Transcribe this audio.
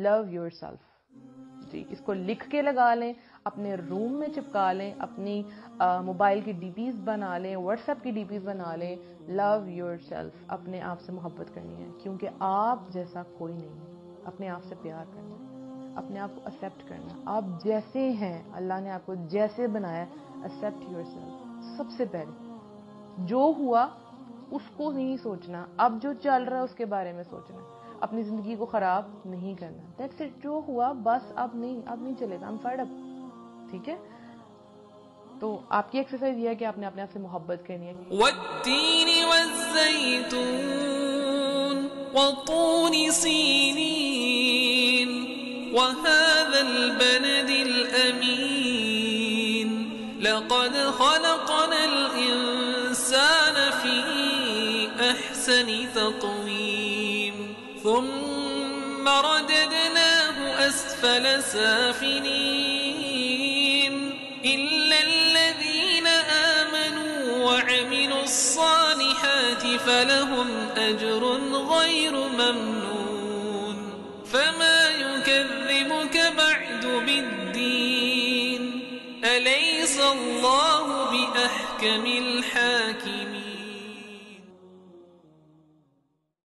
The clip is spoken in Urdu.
Love your self. جی اس کو لکھ کے لگا لیں, اپنے روم میں چپکا لیں, اپنی موبائل کی ڈی پیز بنا لیں, واٹس ایپ کی ڈی پیز بنا لیں. لو یور سیلف, اپنے آپ سے محبت کرنی ہے, کیونکہ آپ جیسا کوئی نہیں ہے. اپنے آپ سے پیار کرنا ہے, اپنے آپ کو ایکسیپٹ کرنا. آپ جیسے ہیں, اللہ نے آپ کو جیسے بنایا, ایکسیپٹ یور سیلف. سب سے پہلے جو ہوا اس کو نہیں سوچنا, اب جو چل رہا ہے اس کے بارے میں سوچنا ہے. اپنی زندگی کو خراب نہیں کرنا. That's it. جو ہوا بس, اب نہیں چلے گا. I'm fed up. ٹھیک ہے, تو آپ کی ایکسرسائز یہ ہے کہ آپ نے اپنے آپ سے محبت کرنی ہے. والتین والزیتون وطور سینین وهذا البلد الأمین لقد خلقنا الإنسان في أحسن تقویم ثم رددناه أسفل سافلين إلا الذين آمنوا وعملوا الصالحات فلهم أجر غير ممنون فما يكذبك بعد بالدين أليس الله بأحكم الحاكمين.